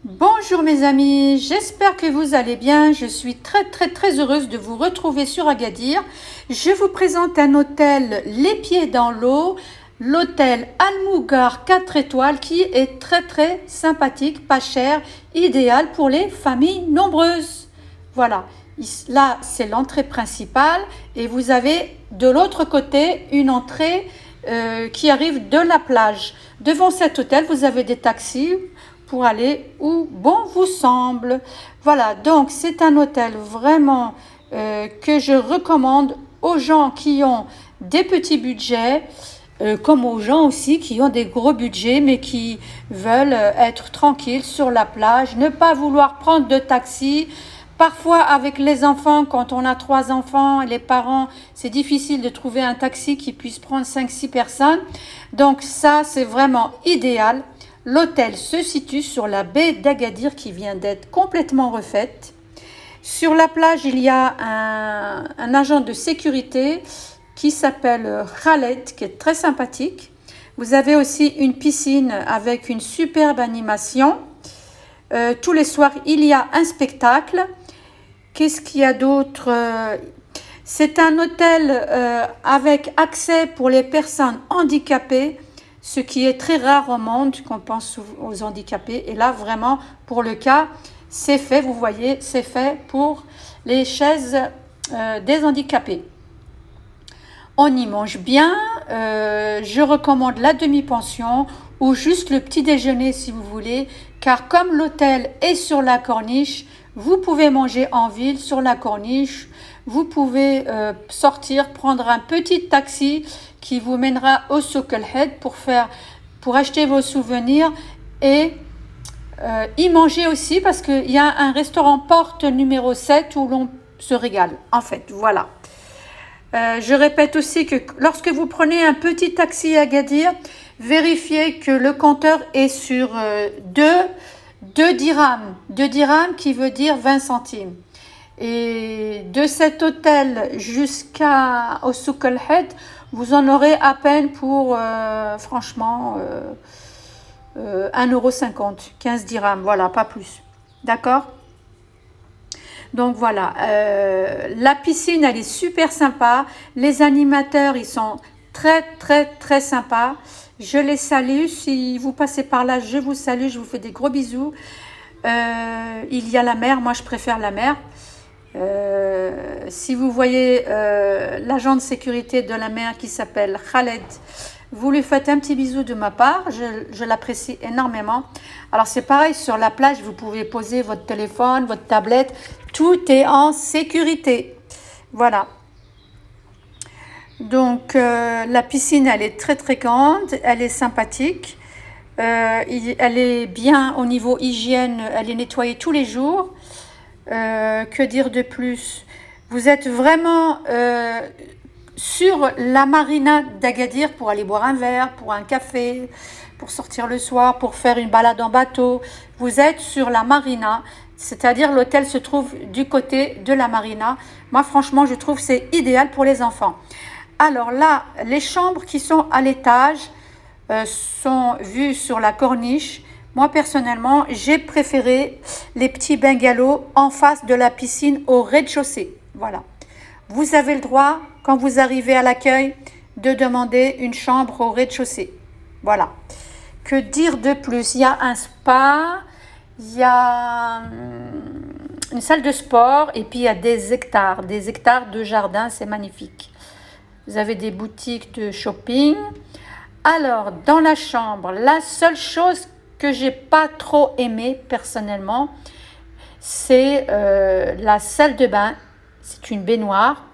Bonjour mes amis, j'espère que vous allez bien. Je suis très heureuse de vous retrouver sur Agadir. Je vous présente un hôtel les pieds dans l'eau, l'hôtel Al-Mougar 4 étoiles qui est très sympathique, pas cher, idéal pour les familles nombreuses. Voilà, là c'est l'entrée principale et vous avez de l'autre côté une entrée qui arrive de la plage. Devant cet hôtel, vous avez des taxis pour aller où bon vous semble. Voilà, donc c'est un hôtel vraiment que je recommande aux gens qui ont des petits budgets, comme aux gens aussi qui ont des gros budgets, mais qui veulent être tranquilles sur la plage, ne pas vouloir prendre de taxi. Parfois, avec les enfants, quand on a 3 enfants et les parents, c'est difficile de trouver un taxi qui puisse prendre 5-6 personnes. Donc ça, c'est vraiment idéal. L'hôtel se situe sur la baie d'Agadir qui vient d'être complètement refaite. Sur la plage, il y a un agent de sécurité qui s'appelle Khaled, qui est très sympathique. Vous avez aussi une piscine avec une superbe animation. Tous les soirs, il y a un spectacle. Qu'est-ce qu'il y a d'autre? C'est un hôtel avec accès pour les personnes handicapées, ce qui est très rare au monde, qu'on pense aux handicapés. Et là, vraiment, pour le cas, c'est fait, vous voyez, c'est fait pour les chaises des handicapés. On y mange bien. Je recommande la demi-pension ou juste le petit déjeuner si vous voulez, car comme l'hôtel est sur la corniche, vous pouvez manger en ville sur la corniche. Vous pouvez sortir, prendre un petit taxi qui vous mènera au Souk El-Had pour acheter vos souvenirs et y manger aussi, parce qu'il y a un restaurant porte numéro 7 où l'on se régale. En fait, voilà. Je répète aussi que lorsque vous prenez un petit taxi à Agadir, vérifiez que le compteur est sur 2 dirhams. 2 dirhams qui veut dire 20 centimes. Et de cet hôtel jusqu'au Souk El-Had, vous en aurez à peine pour, franchement, 1,50 €, 15 dirhams, voilà, pas plus. D'accord? Donc voilà, la piscine, elle est super sympa. Les animateurs, ils sont très sympas. Je les salue. Si vous passez par là, je vous salue, je vous fais des gros bisous. Il y a la mer, moi je préfère la mer. Si vous voyez l'agent de sécurité de la mer qui s'appelle Khaled, vous lui faites un petit bisou de ma part, je l'apprécie énormément. Alors c'est pareil, sur la plage, vous pouvez poser votre téléphone, votre tablette, tout est en sécurité. Voilà. Donc la piscine, elle est très grande, elle est sympathique, elle est bien au niveau hygiène, elle est nettoyée tous les jours. Que dire de plus? Vous êtes vraiment sur la marina d'Agadir pour aller boire un verre, pour un café, pour sortir le soir, pour faire une balade en bateau. Vous êtes sur la marina, c'est-à-dire l'hôtel se trouve du côté de la marina. Moi, franchement, je trouve que c'est idéal pour les enfants. Alors là, les chambres qui sont à l'étage sont vues sur la corniche. Moi, personnellement, j'ai préféré les petits bungalows en face de la piscine au rez-de-chaussée. Voilà. Vous avez le droit, quand vous arrivez à l'accueil, de demander une chambre au rez-de-chaussée. Voilà. Que dire de plus? Il y a un spa, il y a une salle de sport et puis il y a des hectares de jardin, c'est magnifique. Vous avez des boutiques de shopping. Alors, dans la chambre, la seule chose que j'ai pas trop aimé personnellement, c'est la salle de bain. C'est une baignoire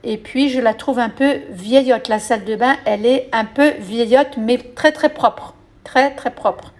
et puis je la trouve un peu vieillotte. La salle de bain, elle est un peu vieillotte, mais très propre, très propre.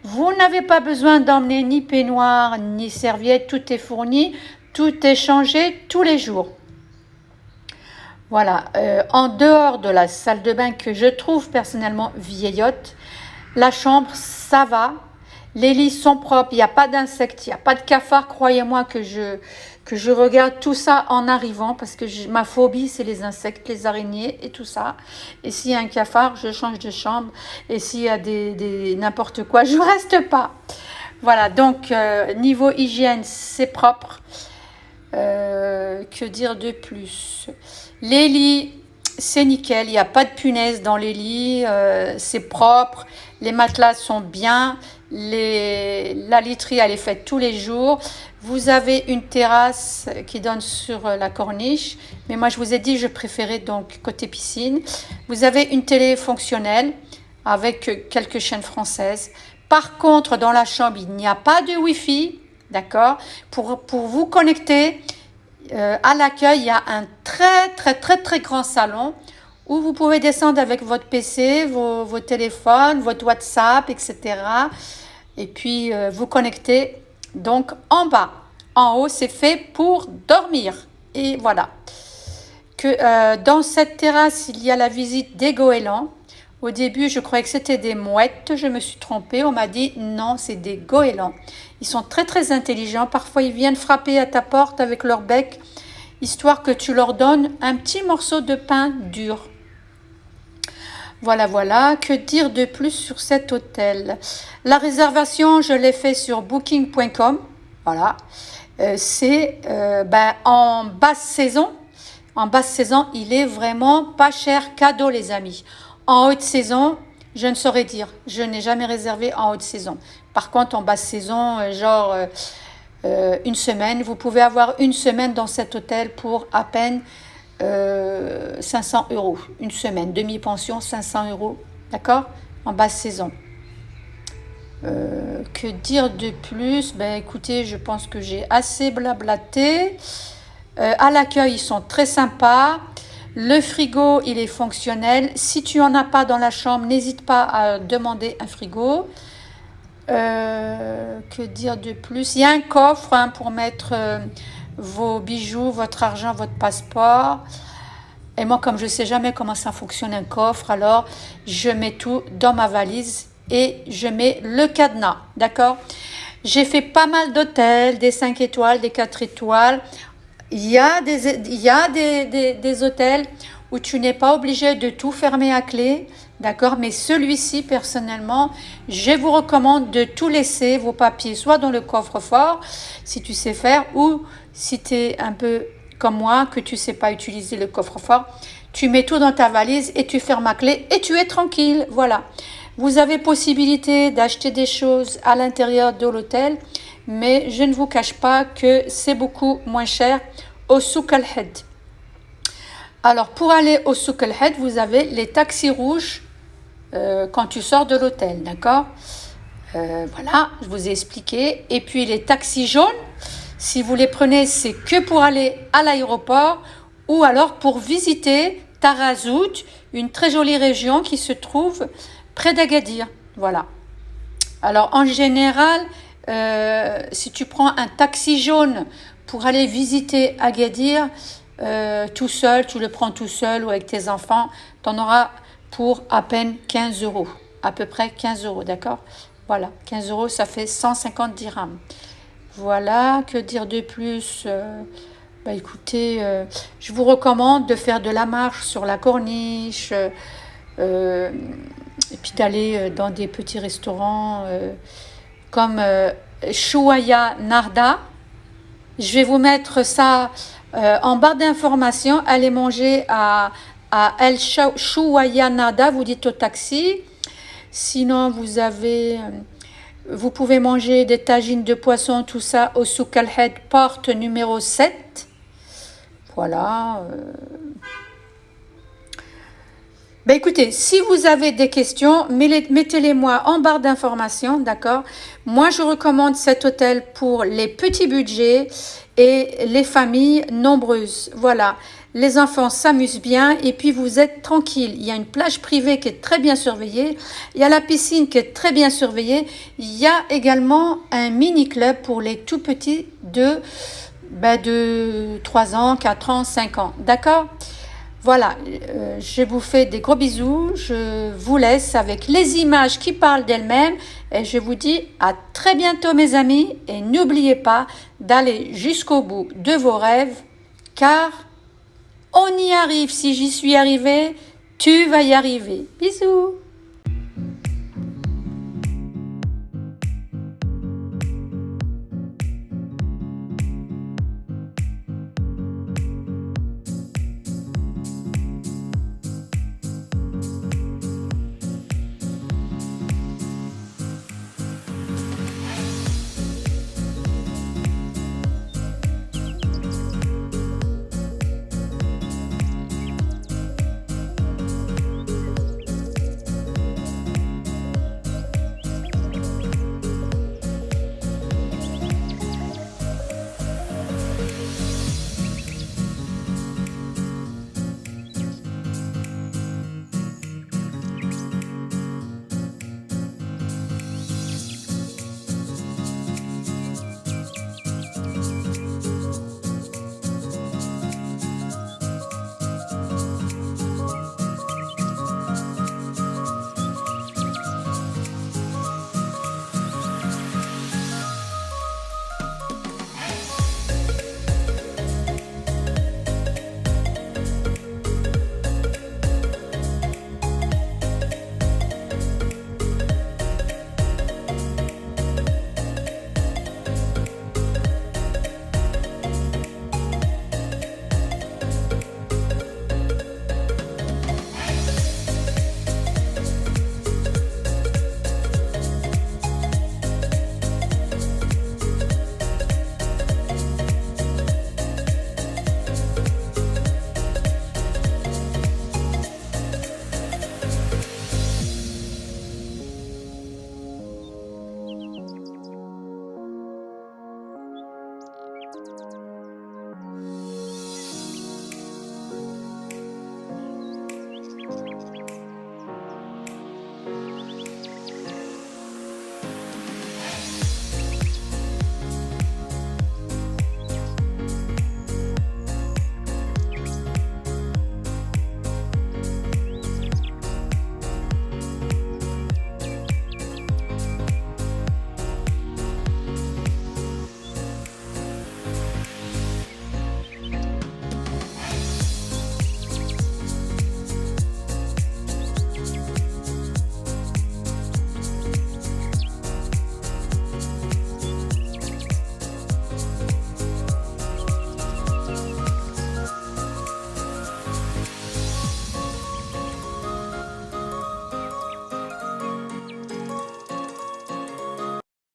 Vous n'avez pas besoin d'emmener ni peignoir ni serviette, tout est fourni, tout est changé tous les jours. Voilà, en dehors de la salle de bain que je trouve personnellement vieillotte, la chambre, ça va. Les lits sont propres, il n'y a pas d'insectes, il n'y a pas de cafards. Croyez-moi que je regarde tout ça en arrivant parce que ma phobie, c'est les insectes, les araignées et tout ça. Et s'il y a un cafard, je change de chambre. Et s'il y a n'importe quoi, je ne reste pas. Voilà, donc niveau hygiène, c'est propre. Que dire de plus? Les lits, c'est nickel, il n'y a pas de punaise dans les lits, c'est propre, les matelas sont bien, la literie elle est faite tous les jours. Vous avez une terrasse qui donne sur la corniche, mais moi je vous ai dit je préférais donc côté piscine. Vous avez une télé fonctionnelle avec quelques chaînes françaises. Par contre, dans la chambre, il n'y a pas de Wi-Fi, d'accord? Pour vous connecter, à l'accueil, il y a un très grand salon où vous pouvez descendre avec votre PC, vos téléphones, votre WhatsApp, etc. Et puis vous connecter donc en bas. En haut, c'est fait pour dormir. Et voilà. Dans cette terrasse, il y a la visite des goélands. Au début, je croyais que c'était des mouettes. Je me suis trompée. On m'a dit non, c'est des goélands. Ils sont très intelligents. Parfois, ils viennent frapper à ta porte avec leur bec, histoire que tu leur donnes un petit morceau de pain dur. Voilà. Que dire de plus sur cet hôtel? La réservation, je l'ai fait sur booking.com. Voilà. C'est en basse saison. En basse saison, il est vraiment pas cher, cadeau les amis. En haute saison, je ne saurais dire. Je n'ai jamais réservé en haute saison. Par contre, en basse saison, une semaine, vous pouvez avoir une semaine dans cet hôtel pour à peine 500 €. Une semaine, demi-pension, 500 €. D'accord? En basse saison. Que dire de plus? Écoutez, je pense que j'ai assez blablaté. À l'accueil, ils sont très sympas. Le frigo, il est fonctionnel. Si tu n'en as pas dans la chambre, n'hésite pas à demander un frigo. Que dire de plus? Il y a un coffre pour mettre vos bijoux, votre argent, votre passeport. Et moi, comme je ne sais jamais comment ça fonctionne un coffre, alors je mets tout dans ma valise et je mets le cadenas. D'accord? J'ai fait pas mal d'hôtels, des 5 étoiles, des 4 étoiles. Il y a des hôtels où tu n'es pas obligé de tout fermer à clé, d'accord? Mais celui-ci, personnellement, je vous recommande de tout laisser vos papiers soit dans le coffre-fort, si tu sais faire, ou si tu es un peu comme moi, que tu ne sais pas utiliser le coffre-fort, tu mets tout dans ta valise et tu fermes à clé et tu es tranquille. Voilà. Vous avez possibilité d'acheter des choses à l'intérieur de l'hôtel, mais je ne vous cache pas que c'est beaucoup moins cher au Souk Al-Had. Alors, pour aller au Souk Al-Had, vous avez les taxis rouges quand tu sors de l'hôtel, d'accord? Voilà, je vous ai expliqué. Et puis, les taxis jaunes, si vous les prenez, c'est que pour aller à l'aéroport ou alors pour visiter Tarazout, une très jolie région qui se trouve près d'Agadir. Voilà. Alors, en général, si tu prends un taxi jaune pour aller visiter Agadir, tout seul, tu le prends tout seul ou avec tes enfants, tu en auras pour à peine 15 €. À peu près 15 €, d'accord? Voilà, 15 €, ça fait 150 dirhams. Voilà, que dire de plus? Écoutez, je vous recommande de faire de la marche sur la corniche, et puis d'aller dans des petits restaurants comme Chouaya Narda. Je vais vous mettre ça en barre d'information. Allez manger à El Chouaya Narda, vous dites au taxi. Sinon, vous pouvez manger des tagines de poisson, tout ça au Souk Al-Had, porte numéro 7. Voilà. Écoutez, si vous avez des questions, mettez-les-moi en barre d'information, d'accord? Moi, je recommande cet hôtel pour les petits budgets et les familles nombreuses. Voilà, les enfants s'amusent bien et puis vous êtes tranquille. Il y a une plage privée qui est très bien surveillée. Il y a la piscine qui est très bien surveillée. Il y a également un mini-club pour les tout petits de 3 ans, 4 ans, 5 ans, d'accord? Voilà, je vous fais des gros bisous, je vous laisse avec les images qui parlent d'elles-mêmes et je vous dis à très bientôt mes amis et n'oubliez pas d'aller jusqu'au bout de vos rêves car on y arrive, si j'y suis arrivée, tu vas y arriver. Bisous.